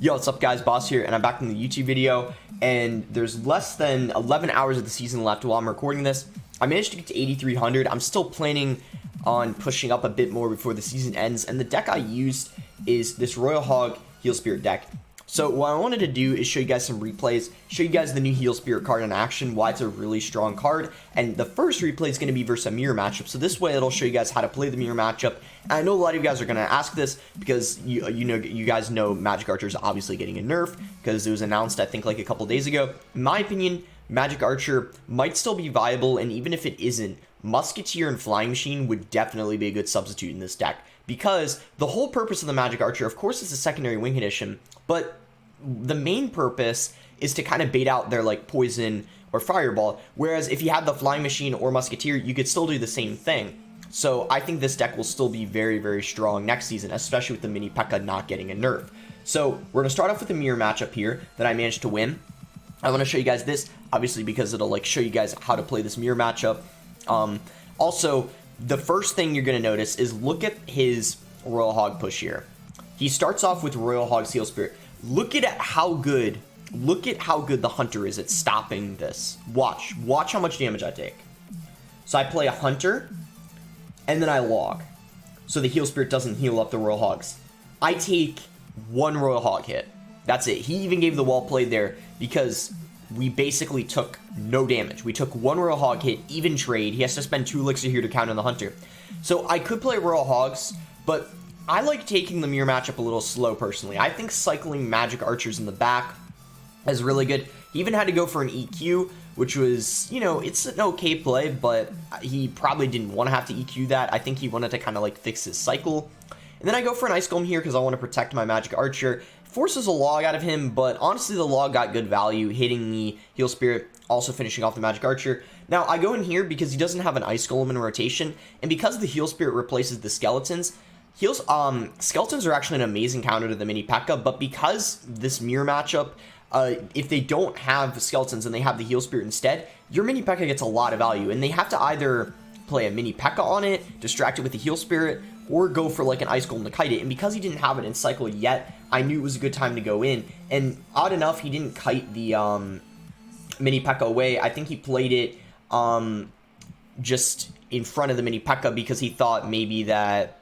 Yo, what's up guys, Boss here, and I'm back in the YouTube video, and there's less than 11 hours of the season left while I'm recording this. I managed to get to 8,300. I'm still planning on pushing up a bit more before the season ends, and the deck I used is this Royal Hog Heal Spirit deck. So what I wanted to do is show you guys some replays, show you guys the new Heal Spirit card in action, why it's a really strong card, and the first replay is going to be versus a mirror matchup. So this way it'll show you guys how to play the mirror matchup. And I know a lot of you guys are going to ask this because you guys know Magic Archer is obviously getting a nerf because it was announced I think like a couple days ago. In my opinion, Magic Archer might still be viable, and even if it isn't, Musketeer and Flying Machine would definitely be a good substitute in this deck, because the whole purpose of the Magic Archer, of course, is a secondary wing condition, but the main purpose is to kind of bait out their like poison or fireball, whereas if you had the Flying Machine or Musketeer, you could still do the same thing. So I think this deck will still be very, very strong next season, especially with the Mini P.E.K.K.A not getting a nerf. So we're going to start off with a mirror matchup here that I managed to win. I want to show you guys this, obviously, because it'll like show you guys how to play this mirror matchup. Also, the first thing you're going to notice is look at his Royal Hog push here. He starts off with Royal Hog's Heal Spirit. Look at how good the Hunter is at stopping this. Watch how much damage I take. So I play a Hunter, and then I log, so the Heal Spirit doesn't heal up the Royal Hogs. I take one Royal Hog hit. That's it. He even gave the wall play there because we basically took no damage. We took one Royal Hog hit, even trade. He has to spend 2 elixir here to counter the Hunter. So I could play Royal Hogs, but I like taking the mirror matchup a little slow personally. I think cycling Magic Archers in the back is really good. He even had to go for an EQ, which was, you know, it's an okay play, but he probably didn't want to have to EQ that. I think he wanted to kind of like fix his cycle. And then I go for an Ice Golem here because I want to protect my Magic Archer. Forces a log out of him, but honestly the log got good value, hitting the Heal Spirit, also finishing off the Magic Archer. Now I go in here because he doesn't have an Ice Golem in rotation, and because the Heal Spirit replaces the Skeletons, Skeletons are actually an amazing counter to the Mini P.E.K.K.A, but because this mirror matchup, if they don't have Skeletons and they have the Heal Spirit instead, your Mini P.E.K.K.A gets a lot of value, and they have to either play a Mini P.E.K.K.A on it, distract it with the Heal Spirit, or go for like an Ice Golem to kite it. And because he didn't have it in cycle yet, I knew it was a good time to go in. And odd enough, he didn't kite the Mini P.E.K.K.A away. I think he played it just in front of the Mini P.E.K.K.A because he thought maybe that,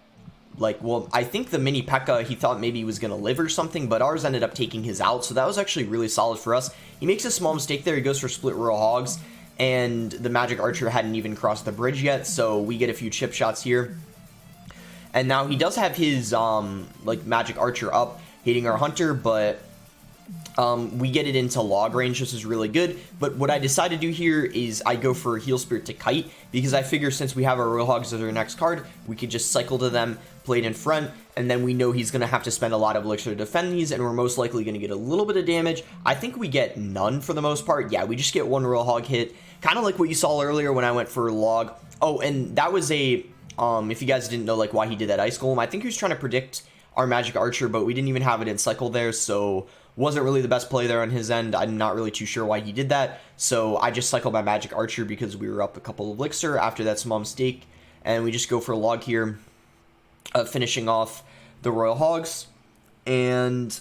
like, well, I think the Mini P.E.K.K.A, he thought maybe he was going to live or something, but ours ended up taking his out, so that was actually really solid for us. He makes a small mistake there. He goes for split Royal Hogs, and the Magic Archer hadn't even crossed the bridge yet, so we get a few chip shots here. And now he does have his, like, Magic Archer up, hitting our Hunter, but we get it into log range, which is really good. But what I decide to do here is I go for Heal Spirit to kite, because I figure since we have our Royal Hogs as our next card, we could just cycle to them, play it in front, and then we know he's going to have to spend a lot of elixir to defend these, and we're most likely going to get a little bit of damage. I think we get none for the most part. Yeah, we just get one Royal Hog hit, kind of like what you saw earlier when I went for log. Oh, and that was a... if you guys didn't know like why he did that Ice Golem, I think he was trying to predict our Magic Archer, but we didn't even have it in cycle there, so wasn't really the best play there on his end. I'm not really too sure why he did that, so I just cycled my Magic Archer because we were up a couple of elixir after that small mistake, and we just go for a log here, finishing off the Royal Hogs. And,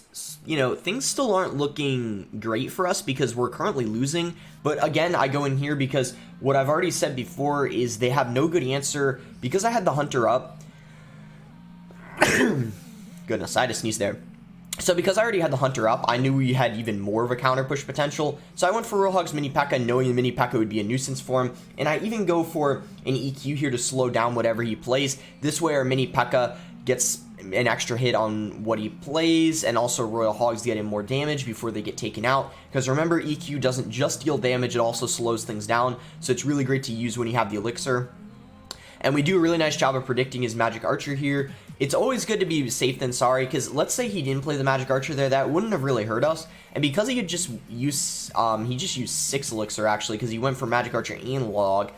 you know, things still aren't looking great for us because we're currently losing. But again, I go in here because what I've already said before is they have no good answer. Because I had the Hunter up. Goodness, I had to sneeze there. So because I already had the Hunter up, I knew we had even more of a counter push potential. So I went for Royal Hog's Mini P.E.K.K.A, knowing the Mini P.E.K.K.A would be a nuisance for him. And I even go for an EQ here to slow down whatever he plays. This way our Mini P.E.K.K.A gets an extra hit on what he plays, and also Royal Hogs get him more damage before they get taken out. Because remember, EQ doesn't just deal damage, it also slows things down. So it's really great to use when you have the elixir. And we do a really nice job of predicting his Magic Archer here. It's always good to be safe than sorry, because let's say he didn't play the Magic Archer there, that wouldn't have really hurt us. And because he could just use, he just used 6 elixir actually, because he went for Magic Archer and log.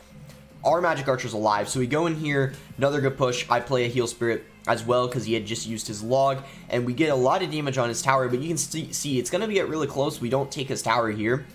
Our Magic Archer's alive, so we go in here, another good push. I play a Heal Spirit as well because he had just used his log, and we get a lot of damage on his tower, but you can see it's going to get really close. We don't take his tower here,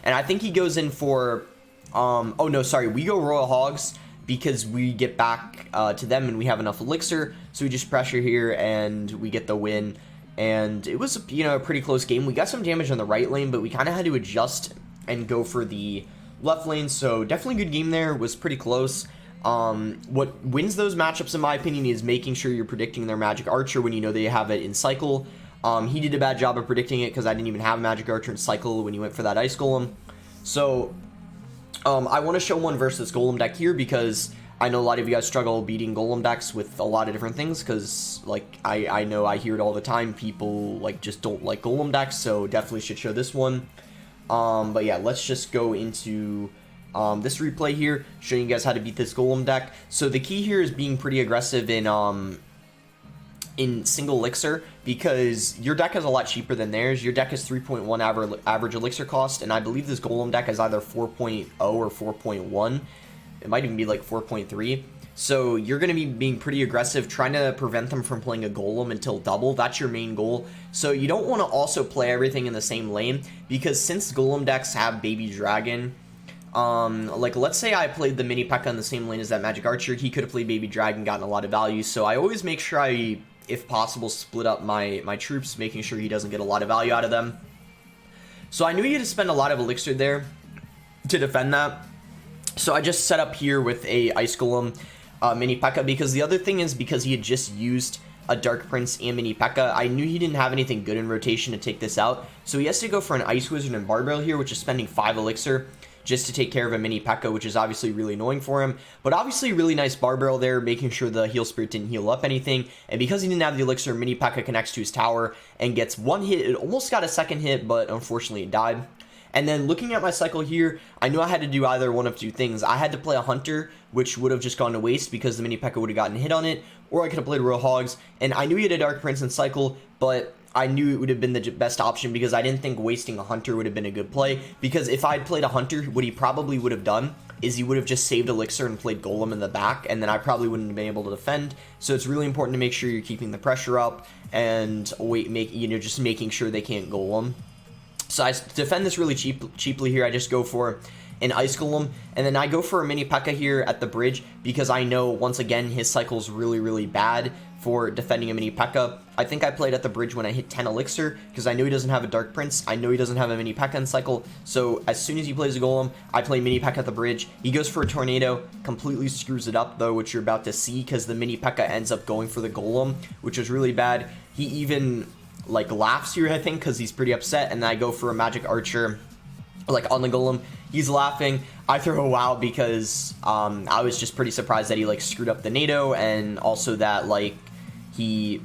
and I think he goes in for, oh no, sorry, we go Royal Hogs because we get back to them and we have enough elixir, so we just pressure here and we get the win. and it was, you know, a pretty close game. We got some damage on the right lane, but we kind of had to adjust and go for the left lane, so definitely good game there. Was pretty close. What wins those matchups, in my opinion, is making sure you're predicting their Magic Archer when you know they have it in cycle. He did a bad job of predicting it because I didn't even have a Magic Archer in cycle when he went for that Ice Golem. So, I want to show one versus Golem deck here because I know a lot of you guys struggle beating Golem decks with a lot of different things because, like, I know I hear it all the time. People, like, just don't like Golem decks, so definitely should show this one. But yeah, let's just go into this replay here, showing you guys how to beat this Golem deck. So the key here is being pretty aggressive in single elixir, because your deck is a lot cheaper than theirs. Your deck is 3.1 average elixir cost, and I believe this Golem deck is either 4.0 or 4.1. It might even be like 4.3. So you're going to be being pretty aggressive, trying to prevent them from playing a Golem until double. That's your main goal. So you don't want to also play everything in the same lane, because since Golem decks have Baby Dragon, like, let's say I played the Mini P.E.K.K.A in the same lane as that Magic Archer, he could have played Baby Dragon, gotten a lot of value. So I always make sure I, if possible, split up my troops, making sure he doesn't get a lot of value out of them. So I knew he had to spend a lot of elixir there to defend that. So I just set up here with a Ice Golem Mini P.E.K.K.A, because the other thing is, because he had just used a Dark Prince and Mini P.E.K.K.A, I knew he didn't have anything good in rotation to take this out. So he has to go for an Ice Wizard and Barbell here, which is spending 5 elixir just to take care of a Mini P.E.K.K.A, which is obviously really annoying for him. But obviously really nice Barbell there, making sure the Heal Spirit didn't heal up anything. And because he didn't have the elixir, Mini P.E.K.K.A connects to his tower and gets one hit. It almost got a second hit, but unfortunately it died. And then looking at my cycle here, I knew I had to do either one of two things. I had to play a Hunter, which would have just gone to waste because the Mini P.E.K.K.A would have gotten hit on it, or I could have played Royal Hogs. And I knew he had a Dark Prince in cycle, but I knew it would have been the best option because I didn't think wasting a Hunter would have been a good play. Because if I'd played a Hunter, what he probably would have done is he would have just saved elixir and played Golem in the back, and then I probably wouldn't have been able to defend. So it's really important to make sure you're keeping the pressure up and just making sure they can't Golem. So I defend this really cheaply here. I just go for an Ice Golem, and then I go for a Mini P.E.K.K.A here at the bridge because I know, once again, his cycle is really, really bad for defending a Mini P.E.K.K.A. I think I played at the bridge when I hit 10 elixir because I know he doesn't have a Dark Prince. I know he doesn't have a Mini P.E.K.K.A in cycle. So as soon as he plays a Golem, I play Mini P.E.K.K.A at the bridge. He goes for a Tornado, completely screws it up though, which you're about to see because the Mini P.E.K.K.A ends up going for the Golem, which was really bad. He even like laughs here, I think, because he's pretty upset, and then I go for a Magic Archer like on the Golem. He's laughing. I throw a wow because I was just pretty surprised that he like screwed up the NATO, and also that like I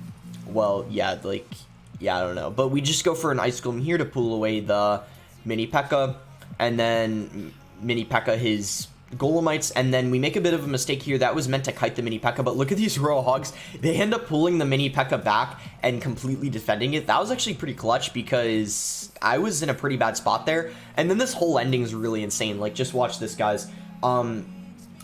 don't know, but we just go for an Ice Golem here to pull away the Mini P.E.K.K.A, and then Mini P.E.K.K.A his Golemites, and then we make a bit of a mistake here. That was meant to kite the Mini P.E.K.K.A, but look at these Royal Hogs. They end up pulling the Mini P.E.K.K.A back and completely defending it. That was actually pretty clutch because I was in a pretty bad spot there. And then this whole ending is really insane. Like, just watch this, guys.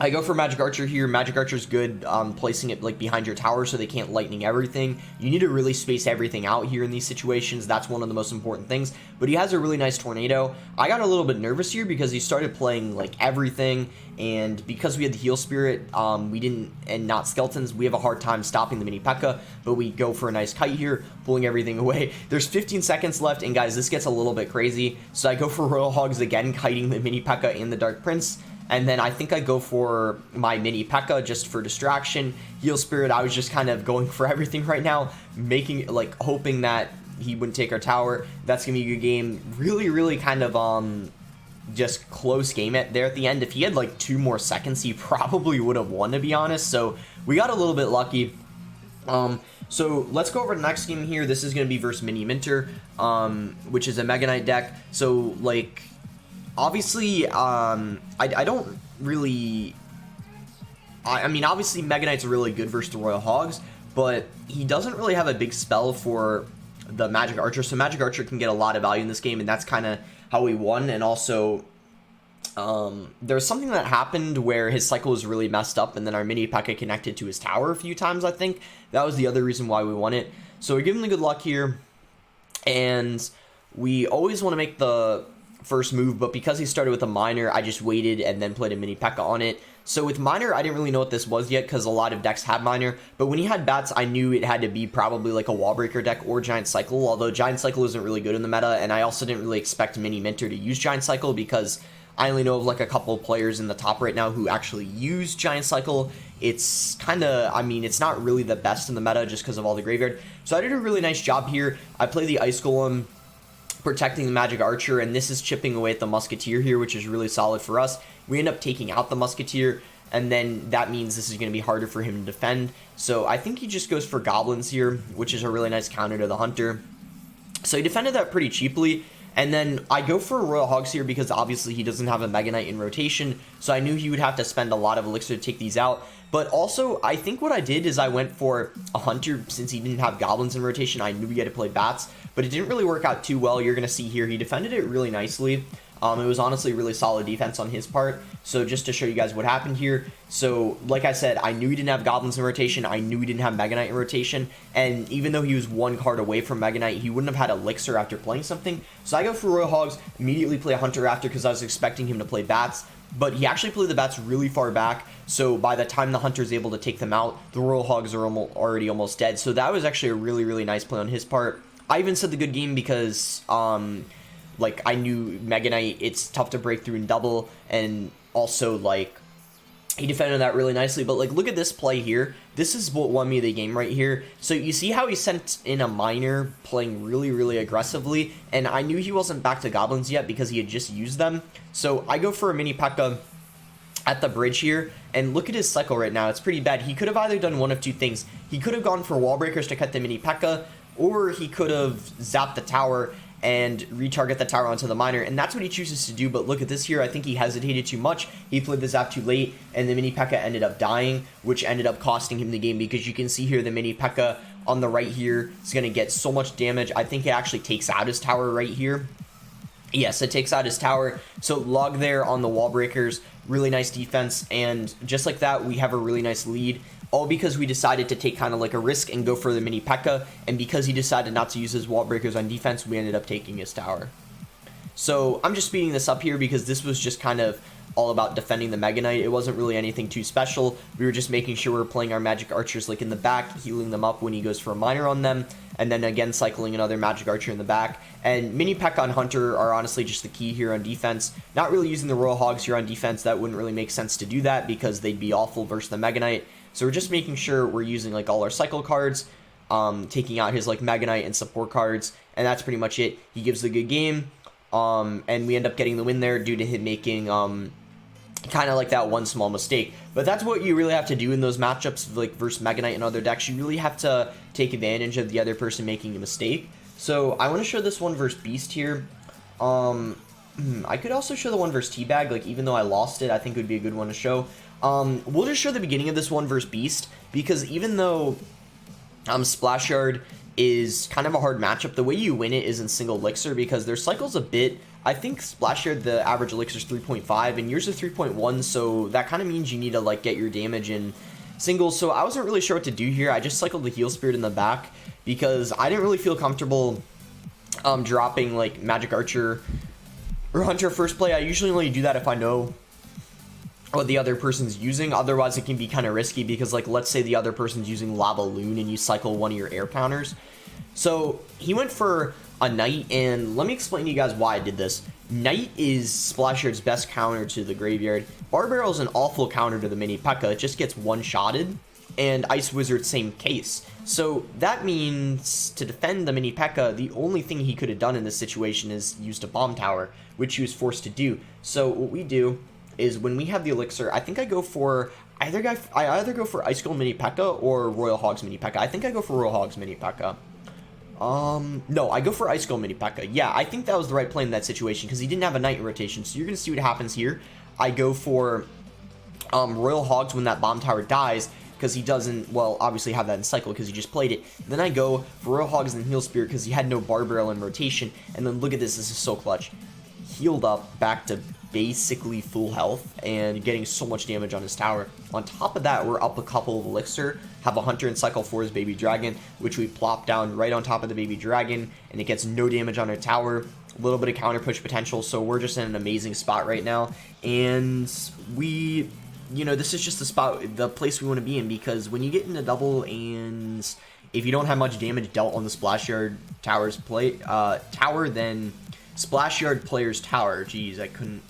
I go for Magic Archer here. Magic Archer's good, placing it like behind your tower so they can't lightning everything. You need to really space everything out here in these situations. That's one of the most important things. But he has a really nice Tornado. I got a little bit nervous here because he started playing like everything, and because we had the Heal Spirit, and not Skeletons, we have a hard time stopping the Mini P.E.K.K.A, but we go for a nice kite here, pulling everything away. There's 15 seconds left, and guys, this gets a little bit crazy. So I go for Royal Hogs again, kiting the Mini P.E.K.K.A and the Dark Prince. And then I think I go for my Mini P.E.K.K.A just for distraction. Heal Spirit, I was just kind of going for everything right now, hoping that he wouldn't take our tower. That's going to be a good game. Really, really kind of just close game there at the end. If he had like 2 more seconds, he probably would have won, to be honest. So we got a little bit lucky. So let's go over the next game here. This is going to be versus Mini Minter, which is a Mega Knight deck. So like, obviously, I don't really... I mean, obviously, Mega Knight's really good versus the Royal Hogs, but he doesn't really have a big spell for the Magic Archer, so Magic Archer can get a lot of value in this game, and that's kind of how we won. And also, there's something that happened where his cycle was really messed up, and then our Mini P.E.K.K.A connected to his tower a few times, I think. That was the other reason why we won it. So we give him the good luck here, and we always want to make the first move, but because he started with a miner, I just waited and then played a mini P.E.K.K.A on it. So with miner, I didn't really know what this was yet because a lot of decks had miner, but when he had bats, I knew it had to be probably like a wall breaker deck or giant cycle, although giant cycle isn't really good in the meta, and I also didn't really expect mini minter to use giant cycle because I only know of like a couple of players in the top right now who actually use giant cycle. It's kind of, I mean, it's not really the best in the meta just because of all the graveyard. So I did a really nice job here. I play the ice golem, protecting the magic archer, and this is chipping away at the musketeer here, which is really solid for us. We end up taking out the musketeer, and then that means this is going to be harder for him to defend. So I think he just goes for goblins here, which is a really nice counter to the hunter. So he defended that pretty cheaply. And then I go for Royal Hogs here because obviously he doesn't have a Mega Knight in rotation, so I knew he would have to spend a lot of elixir to take these out. But also, I think what I did is I went for a hunter since he didn't have goblins in rotation. I knew he had to play bats, but it didn't really work out too well. You're going to see here, he defended it really nicely. It was honestly really solid defense on his part. So just to show you guys what happened here. So like I said, I knew he didn't have goblins in rotation. I knew he didn't have Mega Knight in rotation. And even though he was one card away from Mega Knight, he wouldn't have had elixir after playing something. So I go for Royal Hogs, immediately play a hunter after because I was expecting him to play bats. But he actually played the bats really far back. So by the time the hunter's able to take them out, the Royal Hogs are already almost dead. So that was actually a really, really nice play on his part. I even said the good game because like I knew Mega Knight, it's tough to break through in double, and also like he defended that really nicely. But like look at this play here. This is what won me the game right here. So you see how he sent in a miner playing really, really aggressively, and I knew he wasn't back to goblins yet because he had just used them. So I go for a mini P.E.K.K.A at the bridge here, and look at his cycle right now. It's pretty bad. He could have either done one of two things. He could have gone for wall breakers to cut the mini P.E.K.K.A, or he could have zapped the tower and retarget the tower onto the miner, and that's what he chooses to do. But look at this here. I think he hesitated too much. He played the zap too late, and the mini P.E.K.K.A ended up dying, which ended up costing him the game because you can see here the mini P.E.K.K.A on the right here is going to get so much damage. I think it actually takes out his tower right here. Yes, it takes out his tower. So log there on the wall breakers. Really nice defense, and just like that, we have a really nice lead. All because we decided to take kind of like a risk and go for the mini P.E.K.K.A, and because he decided not to use his wall breakers on defense, we ended up taking his tower. So I'm just speeding this up here because this was just kind of all about defending the Mega Knight. It wasn't really anything too special. We were just making sure we were playing our magic archers like in the back, healing them up when he goes for a miner on them, and then again cycling another magic archer in the back. And mini P.E.K.K.A and hunter are honestly just the key here on defense. Not really using the Royal Hogs here on defense. That wouldn't really make sense to do that because they'd be awful versus the Mega Knight. So we're just making sure we're using like all our cycle cards, taking out his like Mega Knight and support cards, and that's pretty much it. He gives the good game, and we end up getting the win there due to him making kind of like that one small mistake. But that's what you really have to do in those matchups, like versus Mega Knight and other decks. You really have to take advantage of the other person making a mistake. So I want to show this one versus Beast here. I could also show the one versus Teabag, like even though I lost it, I think it would be a good one to show. We'll just show the beginning of this one versus Beast, because even though Splashyard is kind of a hard matchup, the way you win it is in single elixir because their cycle's a bit, I think Splashyard, the average elixir is 3.5 and yours is 3.1, so that kind of means you need to like get your damage in singles. So I wasn't really sure what to do here. I just cycled the Heal Spirit in the back because I didn't really feel comfortable dropping like Magic Archer or Hunter first play. I usually only do that if I know what the other person's using. Otherwise it can be kind of risky because like let's say the other person's using Lava Loon and you cycle one of your air counters. So he went for a Knight, and let me explain to you guys why I did this. Knight is Splashyard's best counter to the graveyard. Bar Barrel is an awful counter to the mini P.E.K.K.A. It just gets one-shotted, and Ice Wizard same case. So that means to defend the mini P.E.K.K.A, the only thing he could have done in this situation is used a bomb tower, which he was forced to do. So what we do is when we have the elixir, I think I go for I either go for Ice Golem mini P.E.K.K.A or Royal Hogs mini P.E.K.K.A. I think I go for Royal Hogs mini P.E.K.K.A. No, I go for Ice Golem mini P.E.K.K.A. Yeah, I think that was the right play in that situation because he didn't have a Knight in rotation. So you're going to see what happens here. I go for Royal Hogs when that bomb tower dies because he doesn't, well, obviously have that in cycle because he just played it. Then I go for Royal Hogs and Heal Spirit because he had no Bar Barrel in rotation. And then look at this is so clutch. healed up back to basically full health and getting so much damage on his tower. On top of that, we're up a couple of elixir, have a hunter in cycle 4's baby dragon, which we plop down right on top of the baby dragon, and it gets no damage on our tower. A little bit of counter push potential, so we're just in an amazing spot right now. And we, you know, this is just the place we want to be in, because when you get into double and if you don't have much damage dealt on the Splashyard tower, then Splashyard player's tower, geez, I couldn't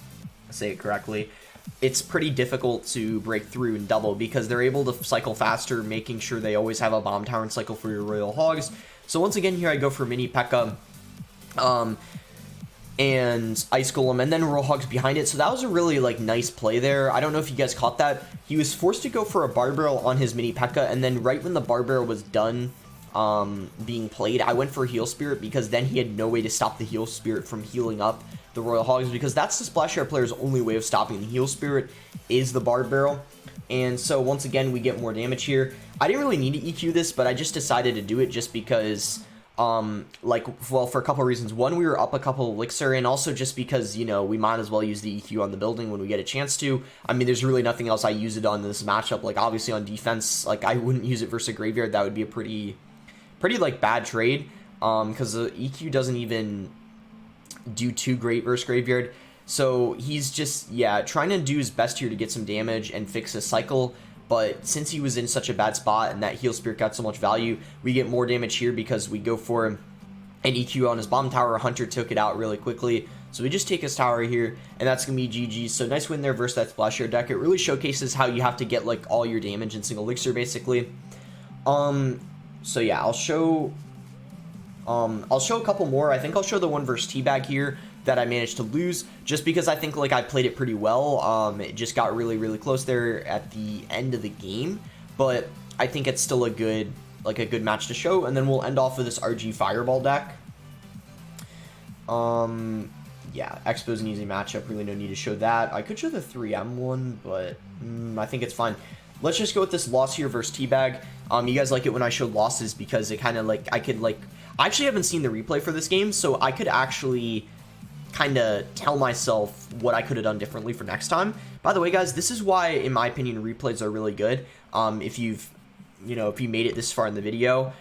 say it correctly, it's pretty difficult to break through in double because they're able to cycle faster, making sure they always have a bomb tower and cycle for your royal hogs. So once again here I go for mini P.E.K.K.A. And Ice Golem, and then Royal Hogs behind it. So that was a really, like, nice play there. I don't know if you guys caught that. He was forced to go for a Bar Barrel on his mini P.E.K.K.A, and then right when the Bar Barrel was done being played, I went for Heal Spirit, because then he had no way to stop the Heal Spirit from healing up the Royal Hogs, because that's the Splashyard player's only way of stopping the Heal Spirit is the Bar Barrel. And so once again, we get more damage here. I didn't really need to EQ this, but I just decided to do it just because... well, for a couple of reasons. One, we were up a couple elixir, and also just because, you know, we might as well use the EQ on the building when we get a chance to. I mean, there's really nothing else I use it on in this matchup. Like, obviously on defense, like, I wouldn't use it versus a graveyard. That would be a pretty like, bad trade, because the EQ doesn't even do too great versus graveyard. So he's just, yeah, trying to do his best here to get some damage and fix his cycle. But since he was in such a bad spot and that Heal Spirit got so much value, we get more damage here because we go for an EQ on his bomb tower. Hunter took it out really quickly. So we just take his tower here, and that's going to be GG. So nice win there versus that Splashyard deck. It really showcases how you have to get, like, all your damage in single elixir, basically. So yeah, I'll show a couple more. I think I'll show the one versus Teabag here that I managed to lose, just because I think, like, I played it pretty well. It just got really, really close there at the end of the game, but I think it's still a good match to show. And then we'll end off with this RG Fireball deck. Yeah, Expo's an easy matchup, really no need to show that. I could show the 3M one, but I think it's fine. Let's just go with this loss here versus Teabag. You guys like it when I show losses because it kind of, like, I actually haven't seen the replay for this game, so I could actually kind of tell myself what I could have done differently for next time. By the way, guys, this is why, in my opinion, replays are really good. If you made it this far in the video,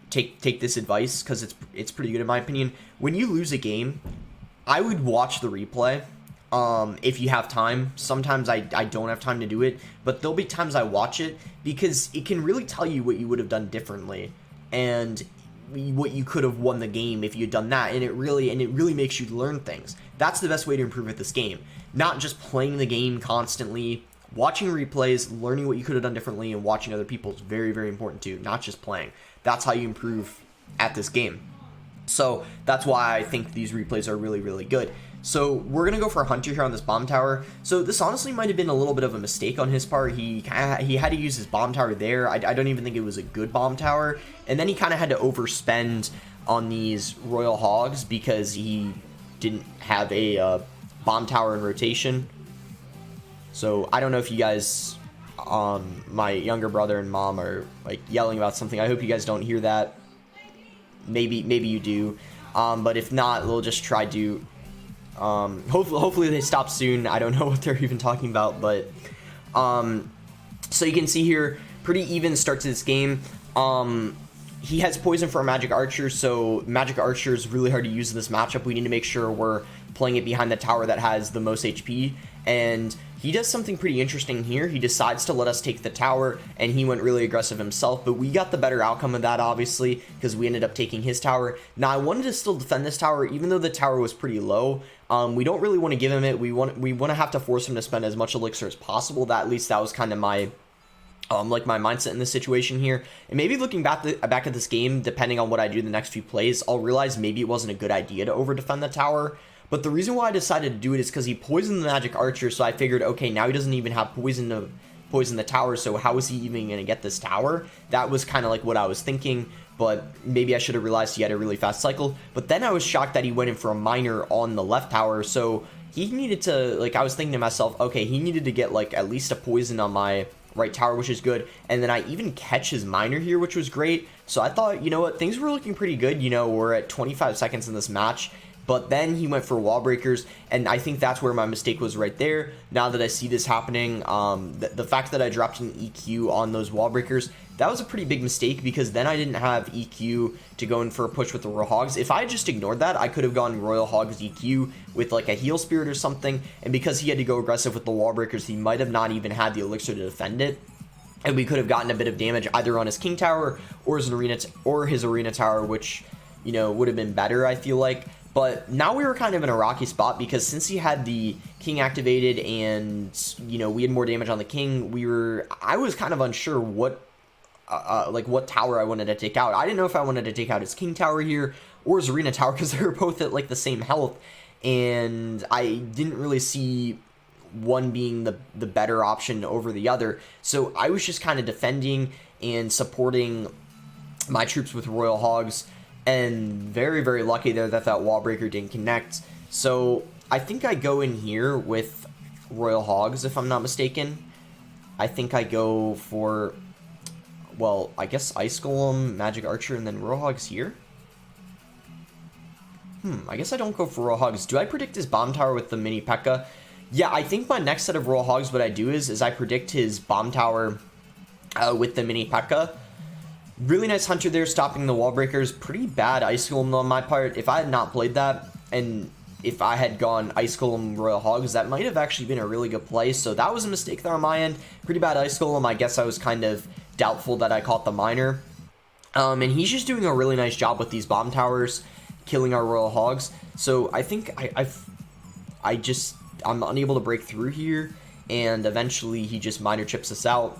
take this advice, because it's pretty good in my opinion. When you lose a game, I would watch the replay. If you have time. Sometimes I don't have time to do it, but there'll be times I watch it because it can really tell you what you would have done differently and what you could have won the game if you'd done that, and it really makes you learn things. That's the best way to improve at this game. Not just playing the game constantly, watching replays, learning what you could have done differently, and watching other people is very, very important too, not just playing. That's how you improve at this game. So that's why I think these replays are really, really good. So we're going to go for a Hunter here on this bomb tower. So this honestly might have been a little bit of a mistake on his part. He had to use his bomb tower there. I don't even think it was a good bomb tower. And then he kind of had to overspend on these Royal Hogs because he didn't have a bomb tower in rotation. So I don't know if you guys, my younger brother and mom are, like, yelling about something. I hope you guys don't hear that. Maybe you do. But if not, we'll just try to... hopefully they stop soon. I don't know what they're even talking about, but so you can see here, pretty even start to this game. He has poison for a Magic Archer, so Magic Archer is really hard to use in this matchup. We need to make sure we're playing it behind the tower that has the most HP, and he does something pretty interesting here. He decides to let us take the tower, and he went really aggressive himself, but we got the better outcome of that, obviously, because we ended up taking his tower. Now, I wanted to still defend this tower, even though the tower was pretty low. We don't really want to give him it. We want to have to force him to spend as much elixir as possible. At least that was kind of my my mindset in this situation here. And maybe looking back at this game, depending on what I do the next few plays, I'll realize maybe it wasn't a good idea to over defend the tower. But the reason why I decided to do it is because he poisoned the Magic Archer, so I figured, okay, now he doesn't even have poison to poison the tower, so how is he even going to get this tower? That was kind of like what I was thinking, but maybe I should have realized he had a really fast cycle. But then I was shocked that he went in for a miner on the left tower, so he needed to, like, I was thinking to myself, okay, he needed to get, like, at least a poison on my right tower, which is good. And then I even catch his miner here, which was great. So I thought, you know what, things were looking pretty good. You know, we're at 25 seconds in this match, but then he went for wall breakers, and I think that's where my mistake was right there. Now that I see this happening, the fact that I dropped an EQ on those wall breakers, that was a pretty big mistake, because then I didn't have EQ to go in for a push with the Royal Hogs. If I just ignored that, I could have gone Royal Hogs EQ with like a heal spirit or something, and because he had to go aggressive with the wall breakers, he might have not even had the elixir to defend it. And we could have gotten a bit of damage either on his king tower or his arena tower, which, you know, would have been better, I feel like. But now we were kind of in a rocky spot, because since he had the king activated and, you know, we had more damage on the king, I was kind of unsure what tower I wanted to take out. I didn't know if I wanted to take out his king tower here or his arena tower, because they were both at like the same health, and I didn't really see one being the better option over the other. So I was just kind of defending and supporting my troops with Royal Hogs, and very, very lucky there that that wall breaker didn't connect. So I think I go in here with Royal Hogs, if I'm not mistaken. I think I go for, well, I guess Ice Golem, Magic Archer, and then Royal Hogs here. I guess I don't go for Royal Hogs. Do I predict his bomb tower with the mini P.E.K.K.A? Yeah, I think my next set of Royal Hogs, what I do is I predict his bomb tower with the mini P.E.K.K.A. Really nice hunter there, stopping the wall breakers. Pretty bad Ice Golem on my part. If I had not played that, and if I had gone Ice Golem Royal Hogs, that might have actually been a really good play. So that was a mistake there on my end. Pretty bad Ice Golem. I guess I was kind of doubtful that I caught the miner. And he's just doing a really nice job with these bomb towers, killing our Royal Hogs. So I think I'm unable to break through here, and eventually he just miner chips us out.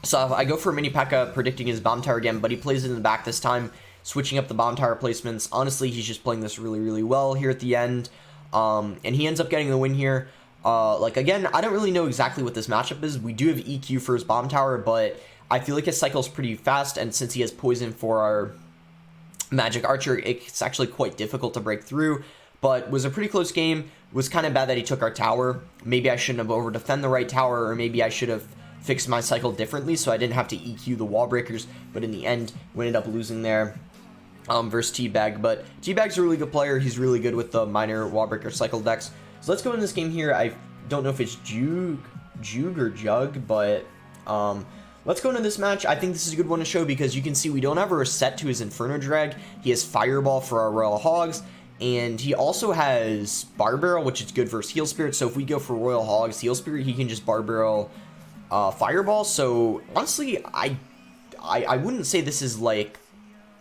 So I go for a mini P.E.K.K.A, predicting his bomb tower again, but he plays it in the back this time, switching up the bomb tower placements. Honestly, he's just playing this really, really well here at the end, and he ends up getting the win here. Like, again, I don't really know exactly what this matchup is. We do have EQ for his bomb tower, but I feel like his cycle's pretty fast, and since he has poison for our Magic Archer, it's actually quite difficult to break through. But was a pretty close game. Was kind of bad that he took our tower. Maybe I shouldn't have over-defend the right tower, or maybe I should have fixed my cycle differently so I didn't have to EQ the wall breakers. But in the end, we ended up losing there versus Teabag. But Teabag's a really good player. He's really good with the minor wall breaker cycle decks. So let's go in this game here. I don't know if it's Jug or Jug, but let's go into this match. I think this is a good one to show, because you can see we don't have a reset to his Inferno Drag. He has Fireball for our Royal Hogs. And he also has Bar Barrel, which is good versus Heal Spirit. So if we go for Royal Hogs, Heal Spirit, he can just Bar Barrel Fireball. So honestly, I wouldn't say this is like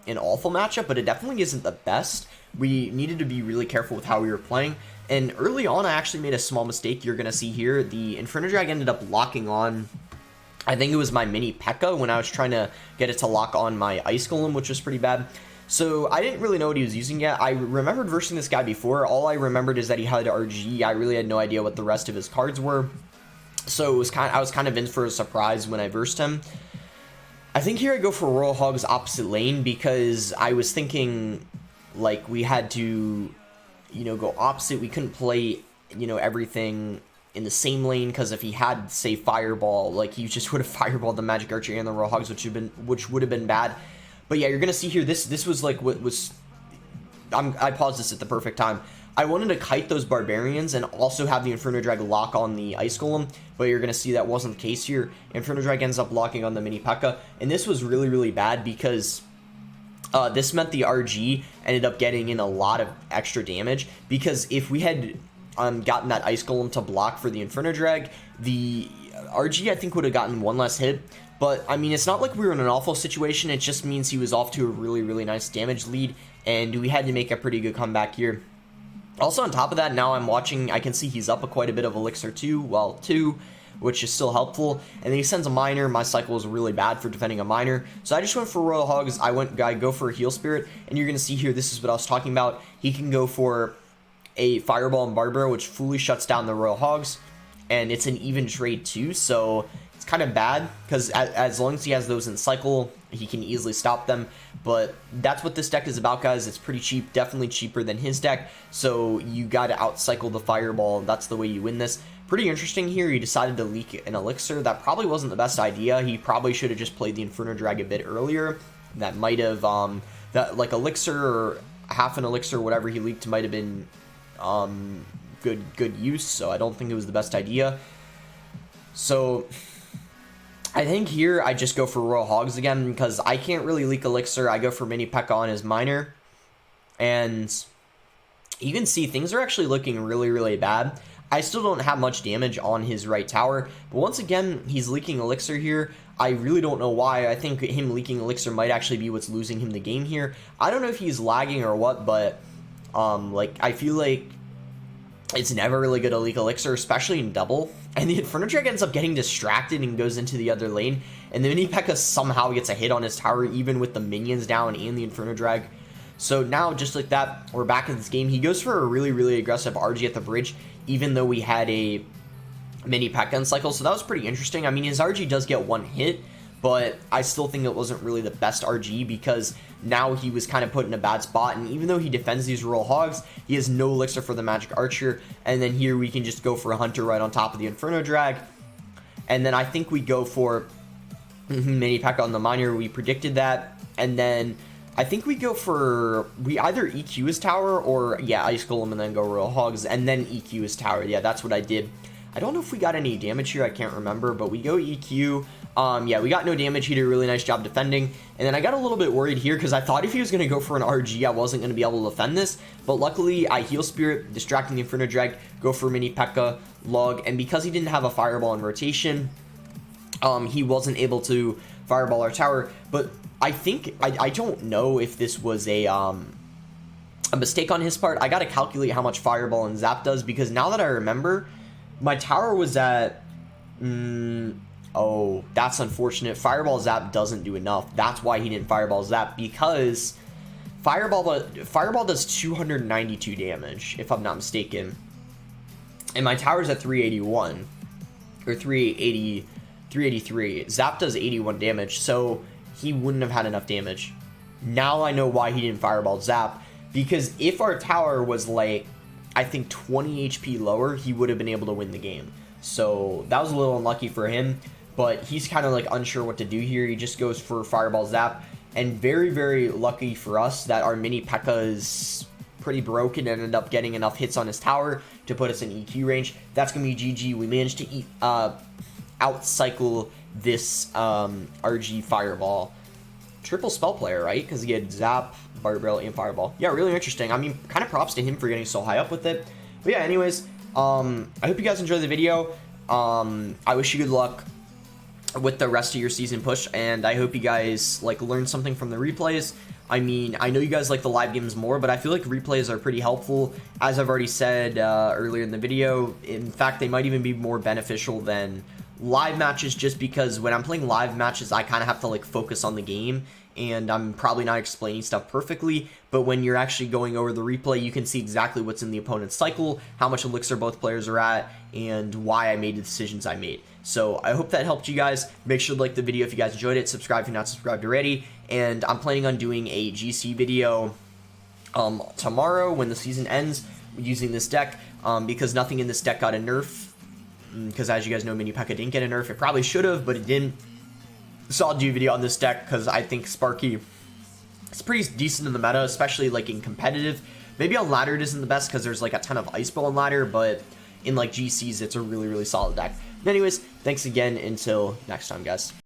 an awful matchup, but it definitely isn't the best. We needed to be really careful with how we were playing. And early on, I actually made a small mistake. You're going to see here, the Inferno Drag ended up locking on, I think it was my mini P.E.K.K.A, when I was trying to get it to lock on my Ice Golem, which was pretty bad. So I didn't really know what he was using yet. I remembered versing this guy before. All I remembered is that he had RG. I really had no idea what the rest of his cards were. So I was kind of in for a surprise when I versed him. I think here I go for Royal Hogs opposite lane, because I was thinking like we had to, you know, go opposite. We couldn't play, you know, everything in the same lane, because if he had, say, Fireball, like he just would have Fireballed the Magic Archer and the Royal Hogs, which would have been bad. But yeah, you're gonna see here, this was like what was, I paused this at the perfect time. I wanted to kite those Barbarians and also have the Inferno Drag lock on the Ice Golem, but you're gonna see that wasn't the case here. Inferno Drag ends up locking on the mini P.E.K.K.A, and this was really, really bad, because this meant the RG ended up getting in a lot of extra damage, because if we had gotten that Ice Golem to block for the Inferno Drag, the RG I think would have gotten one less hit. But, I mean, it's not like we were in an awful situation. It just means he was off to a really, really nice damage lead, and we had to make a pretty good comeback here. Also, on top of that, now I'm watching, I can see he's up quite a bit of Elixir too, well, 2, which is still helpful. And then he sends a Miner. My cycle was really bad for defending a Miner. So I just went for Royal Hogs. I go for a Heal Spirit, and you're going to see here, this is what I was talking about. He can go for a Fireball and Bar Barrel, which fully shuts down the Royal Hogs, and it's an even trade too, so it's kind of bad, because as long as he has those in cycle, he can easily stop them. But that's what this deck is about, guys. It's pretty cheap, definitely cheaper than his deck, so you got to outcycle the Fireball. That's the way you win this. Pretty interesting here, he decided to leak an Elixir. That probably wasn't the best idea. He probably should have just played the Inferno Drag a bit earlier. That might have, like Elixir, or half an elixir, whatever he leaked might have been good use, so I don't think it was the best idea. So I think here I just go for Royal Hogs again, because I can't really leak elixir. I go for Mini P.E.K.K.A on his miner, and you can see things are actually looking really bad. I still don't have much damage on his right tower, but once again, he's leaking elixir here. I really don't know why. I think him leaking elixir might actually be what's losing him the game here. I don't know if he's lagging or what, but like, I feel like it's never really good to leak elixir, especially in double. And the Inferno Drag ends up getting distracted and goes into the other lane, and the Mini P.E.K.K.A somehow gets a hit on his tower, even with the minions down and the Inferno Drag. So now, just like that, we're back in this game. He goes for a really aggressive RG at the bridge, even though we had a Mini P.E.K.K.A cycle, so that was pretty interesting. I mean, his RG does get one hit, but I still think it wasn't really the best RG, because now he was kind of put in a bad spot, and even though he defends these Royal Hogs, he has no elixir for the Magic Archer, and then here we can just go for a Hunter right on top of the Inferno Drag, and then I think we go for Mini P.E.K.K.A on the miner. We predicted that, and then I think we go for, we either EQ his tower, or, yeah, Ice Golem and then go Royal Hogs, and then EQ his tower. Yeah, that's what I did. I don't know if we got any damage here, I can't remember, but we go EQ. Yeah, we got no damage. He did a really nice job defending, and then I got a little bit worried here, because I thought if he was going to go for an RG, I wasn't going to be able to defend this, but luckily, I Heal Spirit, distracting the Inferno Drag, go for Mini P.E.K.K.A, log, and because he didn't have a Fireball in rotation, he wasn't able to Fireball our tower, but I think, I don't know if this was a mistake on his part. I gotta calculate how much Fireball and Zap does, because now that I remember, my tower was at, oh, that's unfortunate. Fireball Zap doesn't do enough. That's why he didn't Fireball Zap, because Fireball does 292 damage, if I'm not mistaken. And my tower's at 381, or 383. Zap does 81 damage, so he wouldn't have had enough damage. Now I know why he didn't Fireball Zap, because if our tower was like, I think 20 HP lower, he would have been able to win the game. So that was a little unlucky for him, but he's kind of like unsure what to do here. He just goes for Fireball Zap, and very lucky for us that our Mini P.E.K.K.A is pretty broken and ended up getting enough hits on his tower to put us in EQ range. That's going to be GG. We managed to outcycle this RG Fireball. Triple spell player, right? Because he had Zap, Barbell, and Fireball. Yeah, really interesting. I mean, kind of props to him for getting so high up with it. But yeah, anyways, I hope you guys enjoyed the video. I wish you good luck with the rest of your season push, and I hope you guys like learned something from the replays. I mean, I know you guys like the live games more, but I feel like replays are pretty helpful, as I've already said earlier in the video. In fact, they might even be more beneficial than live matches, just because when I'm playing live matches, I kind of have to like focus on the game, and I'm probably not explaining stuff perfectly, but when you're actually going over the replay, you can see exactly what's in the opponent's cycle, how much elixir both players are at, and why I made the decisions I made. So I hope that helped you guys. Make sure to like the video if you guys enjoyed it, subscribe if you're not subscribed already, and I'm planning on doing a GC video tomorrow when the season ends using this deck, because nothing in this deck got a nerf, because as you guys know, Mini P.E.K.K.A didn't get a nerf. It probably should have, but it didn't. So I'll do a video on this deck because I think Sparky is pretty decent in the meta, especially like in competitive. Maybe on ladder it isn't the best because there's like a ton of Ice Ball on ladder, but in like GCs it's a really solid deck. But anyways, thanks again, until next time, guys.